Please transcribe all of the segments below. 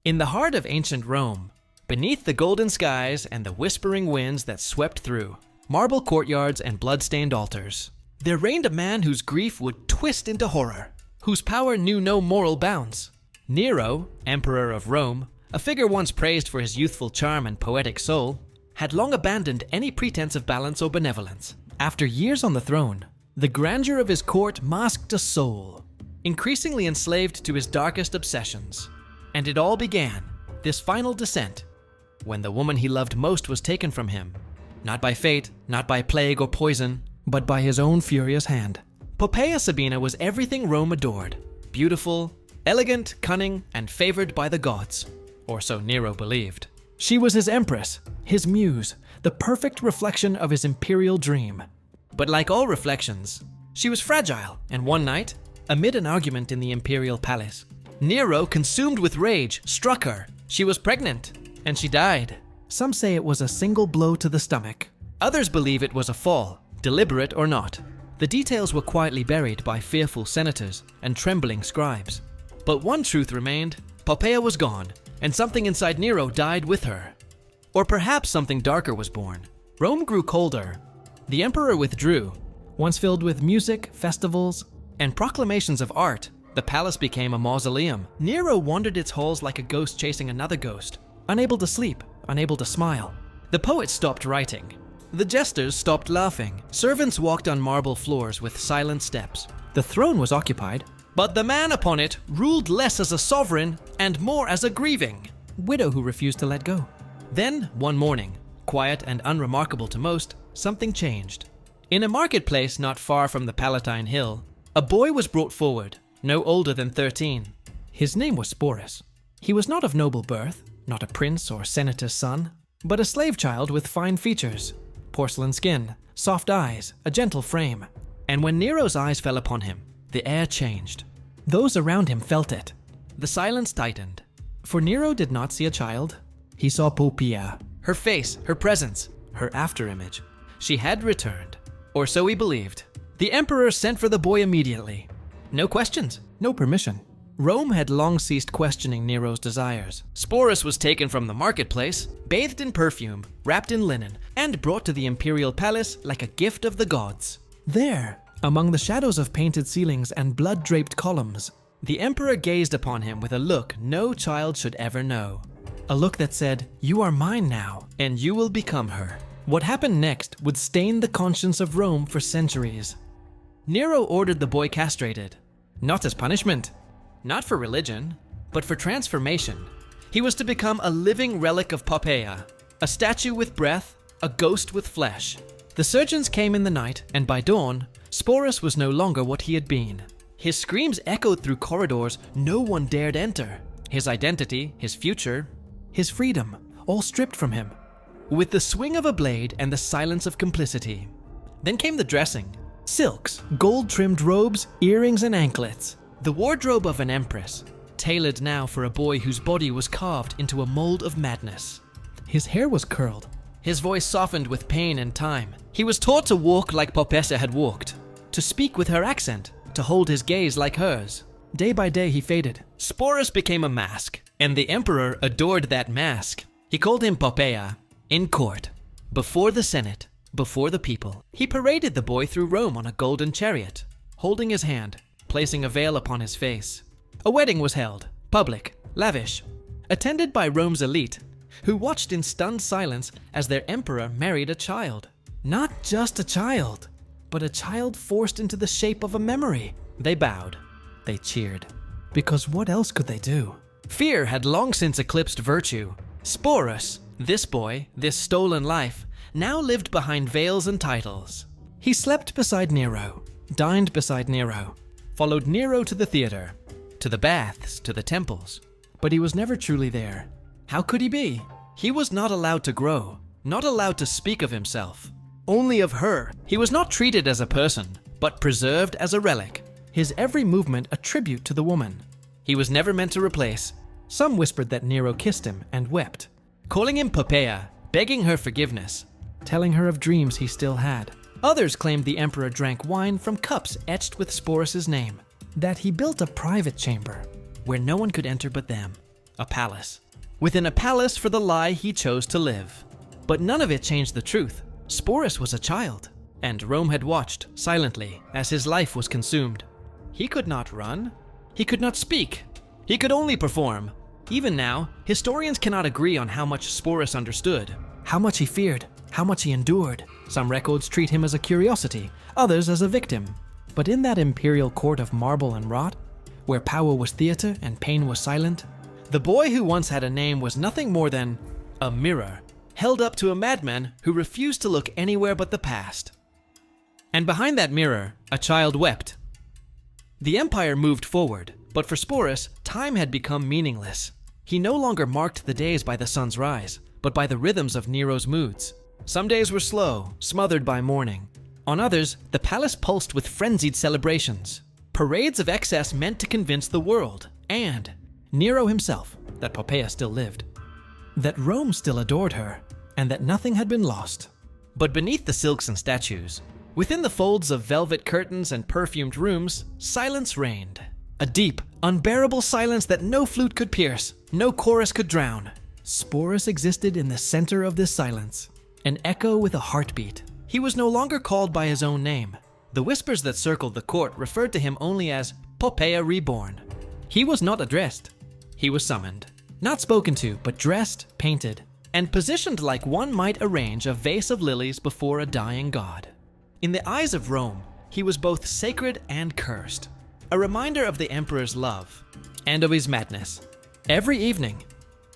In the heart of ancient Rome, beneath the golden skies and the whispering winds that swept through, marble courtyards and blood-stained altars, there reigned a man whose grief would twist into horror, whose power knew no moral bounds. Nero, emperor of Rome, a figure once praised for his youthful charm and poetic soul, had long abandoned any pretense of balance or benevolence. After years on the throne, the grandeur of his court masked a soul, increasingly enslaved to his darkest obsessions. And it all began, this final descent, when the woman he loved most was taken from him, not by fate, not by plague or poison, but by his own furious hand. Poppaea Sabina was everything Rome adored: beautiful, elegant, cunning, and favored by the gods, or so Nero believed. She was his empress, his muse, the perfect reflection of his imperial dream. But like all reflections, she was fragile, and one night, amid an argument in the imperial palace, Nero, consumed with rage, struck her. She was pregnant, and she died. Some say it was a single blow to the stomach. Others believe it was a fall, deliberate or not. The details were quietly buried by fearful senators and trembling scribes. But one truth remained: Poppaea was gone, and something inside Nero died with her. Or perhaps something darker was born. Rome grew colder. The emperor withdrew. Once filled with music, festivals, and proclamations of art, the palace became a mausoleum. Nero wandered its halls like a ghost chasing another ghost, unable to sleep, unable to smile. The poets stopped writing. The jesters stopped laughing. Servants walked on marble floors with silent steps. The throne was occupied, but the man upon it ruled less as a sovereign and more as a grieving widow who refused to let go. Then, one morning, quiet and unremarkable to most, something changed. In a marketplace not far from the Palatine Hill, a boy was brought forward, no older than 13. His name was Sporus. He was not of noble birth, not a prince or senator's son, but a slave child with fine features, porcelain skin, soft eyes, a gentle frame. And when Nero's eyes fell upon him, the air changed. Those around him felt it. The silence tightened. For Nero did not see a child. He saw Poppaea. Her face, her presence, her afterimage. She had returned, or so he believed. The emperor sent for the boy immediately. No questions, no permission. Rome had long ceased questioning Nero's desires. Sporus was taken from the marketplace, bathed in perfume, wrapped in linen, and brought to the imperial palace like a gift of the gods. There, among the shadows of painted ceilings and blood-draped columns, the emperor gazed upon him with a look no child should ever know. A look that said, "You are mine now, and you will become her." What happened next would stain the conscience of Rome for centuries. Nero ordered the boy castrated, not as punishment, not for religion, but for transformation. He was to become a living relic of Poppaea, a statue with breath, a ghost with flesh. The surgeons came in the night, and by dawn, Sporus was no longer what he had been. His screams echoed through corridors no one dared enter. His identity, his future, his freedom, all stripped from him, with the swing of a blade and the silence of complicity. Then came the dressing. Silks, gold-trimmed robes, earrings, and anklets. The wardrobe of an empress, tailored now for a boy whose body was carved into a mold of madness. His hair was curled. His voice softened with pain and time. He was taught to walk like Poppaea had walked, to speak with her accent, to hold his gaze like hers. Day by day he faded. Sporus became a mask, and the emperor adored that mask. He called him Poppaea. In court, before the Senate, before the people, he paraded the boy through Rome on a golden chariot, holding his hand, placing a veil upon his face. A wedding was held, public, lavish, attended by Rome's elite, who watched in stunned silence as their emperor married a child. Not just a child, but a child forced into the shape of a memory. They bowed. They cheered. Because what else could they do? Fear had long since eclipsed virtue. Sporus, this boy, this stolen life, now lived behind veils and titles. He slept beside Nero, dined beside Nero, followed Nero to the theater, to the baths, to the temples. But he was never truly there. How could he be? He was not allowed to grow, not allowed to speak of himself, only of her. He was not treated as a person, but preserved as a relic, his every movement a tribute to the woman he was never meant to replace. Some whispered that Nero kissed him and wept, calling him Poppaea, begging her forgiveness, telling her of dreams he still had. Others claimed the emperor drank wine from cups etched with Sporus's name, that he built a private chamber where no one could enter but them. a palace. Within a palace for the lie he chose to live. But none of it changed the truth. Sporus was a child, and Rome had watched silently as his life was consumed. He could not run. He could not speak. He could only perform. Even now, historians cannot agree on how much Sporus understood, how much he feared, how much he endured. Some records treat him as a curiosity, others as a victim. But in that imperial court of marble and wrought, where power was theater and pain was silent, the boy who once had a name was nothing more than a mirror, held up to a madman who refused to look anywhere but the past. And behind that mirror, a child wept. The empire moved forward, but for Sporus, time had become meaningless. He no longer marked the days by the sun's rise, but by the rhythms of Nero's moods. Some days were slow, smothered by mourning. On others, the palace pulsed with frenzied celebrations. Parades of excess meant to convince the world, and Nero himself, that Poppaea still lived, that Rome still adored her, and that nothing had been lost. But beneath the silks and statues, within the folds of velvet curtains and perfumed rooms, silence reigned. A deep, unbearable silence that no flute could pierce, no chorus could drown. Sporus existed in the center of this silence, an echo with a heartbeat. He was no longer called by his own name. The whispers that circled the court referred to him only as Poppaea Reborn. He was not addressed. He was summoned. Not spoken to, but dressed, painted, and positioned like one might arrange a vase of lilies before a dying god. In the eyes of Rome, he was both sacred and cursed, a reminder of the emperor's love and of his madness. Every evening,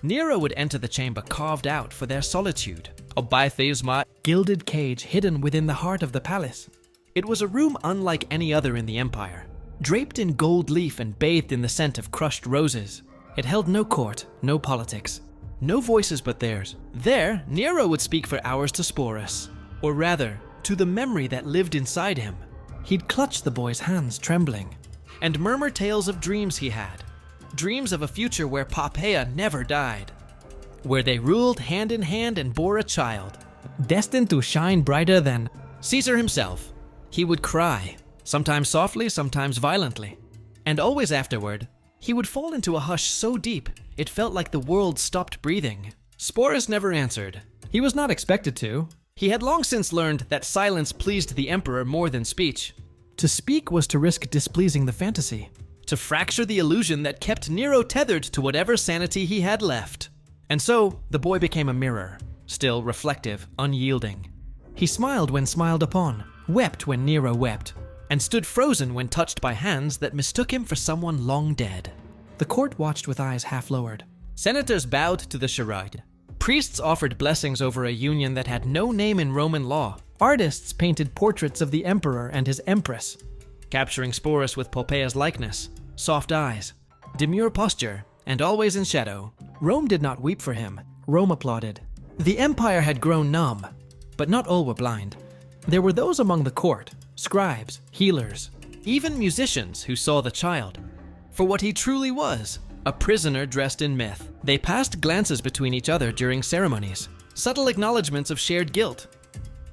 Nero would enter the chamber carved out for their solitude, a bathysma gilded cage hidden within the heart of the palace. It was a room unlike any other in the empire, draped in gold leaf and bathed in the scent of crushed roses. It held no court, no politics, no voices but theirs. There, Nero would speak for hours to Sporus, or rather, to the memory that lived inside him. He'd clutch the boy's hands trembling, and murmur tales of dreams he had. Dreams of a future where Poppaea never died, where they ruled hand in hand and bore a child, destined to shine brighter than Caesar himself. He would cry, sometimes softly, sometimes violently, and always afterward, he would fall into a hush so deep it felt like the world stopped breathing. Sporus never answered. He was not expected to. He had long since learned that silence pleased the emperor more than speech. To speak was to risk displeasing the fantasy, to fracture the illusion that kept Nero tethered to whatever sanity he had left. And so, the boy became a mirror, still reflective, unyielding. He smiled when smiled upon, wept when Nero wept, and stood frozen when touched by hands that mistook him for someone long dead. The court watched with eyes half lowered. Senators bowed to the charade. Priests offered blessings over a union that had no name in Roman law. Artists painted portraits of the emperor and his empress, capturing Sporus with Poppaea's likeness, soft eyes, demure posture, and always in shadow. Rome did not weep for him. Rome applauded. The empire had grown numb, but not all were blind. There were those among the court, scribes, healers, even musicians who saw the child for what he truly was, a prisoner dressed in myth. They passed glances between each other during ceremonies, subtle acknowledgments of shared guilt.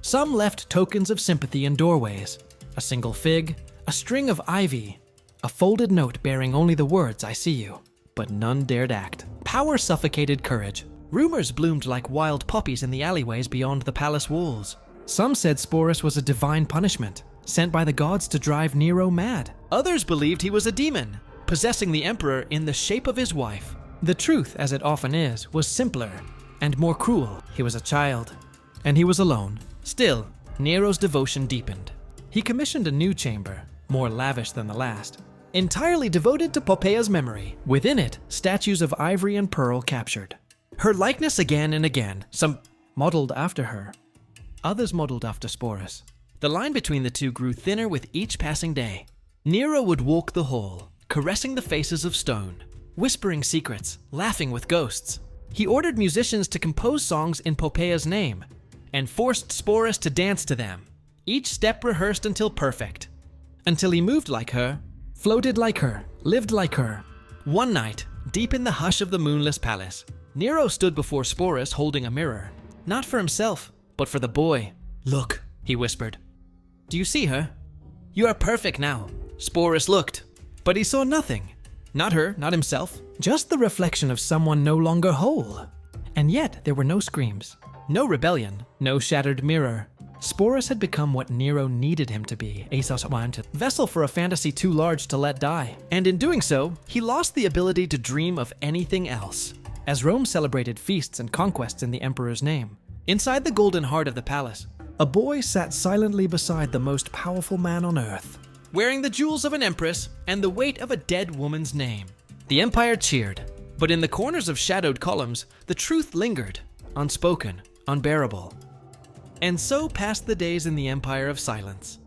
Some left tokens of sympathy in doorways, a single fig, a string of ivy, a folded note bearing only the words, "I see you." But none dared act. Power suffocated courage. Rumors bloomed like wild poppies in the alleyways beyond the palace walls. Some said Sporus was a divine punishment, sent by the gods to drive Nero mad. Others believed he was a demon, possessing the emperor in the shape of his wife. The truth, as it often is, was simpler and more cruel. He was a child, and he was alone. Still, Nero's devotion deepened. He commissioned a new chamber, more lavish than the last, entirely devoted to Poppaea's memory. Within it, statues of ivory and pearl captured her likeness again and again, some modeled after her, others modeled after Sporus. The line between the two grew thinner with each passing day. Nero would walk the hall, caressing the faces of stone, whispering secrets, laughing with ghosts. He ordered musicians to compose songs in Poppaea's name, and forced Sporus to dance to them, each step rehearsed until perfect. Until he moved like her, floated like her, lived like her. One night, deep in the hush of the moonless palace, Nero stood before Sporus holding a mirror, not for himself, but for the boy. "Look," he whispered. "Do you see her? You are perfect now." Sporus looked, but he saw nothing. Not her, not himself, just the reflection of someone no longer whole. And yet there were no screams, no rebellion, no shattered mirror. Sporus had become what Nero needed him to be, a vessel for a fantasy too large to let die. And in doing so, he lost the ability to dream of anything else. As Rome celebrated feasts and conquests in the emperor's name, inside the golden heart of the palace, a boy sat silently beside the most powerful man on earth, wearing the jewels of an empress and the weight of a dead woman's name. The empire cheered, but in the corners of shadowed columns, the truth lingered, unspoken, unbearable. And so passed the days in the empire of silence.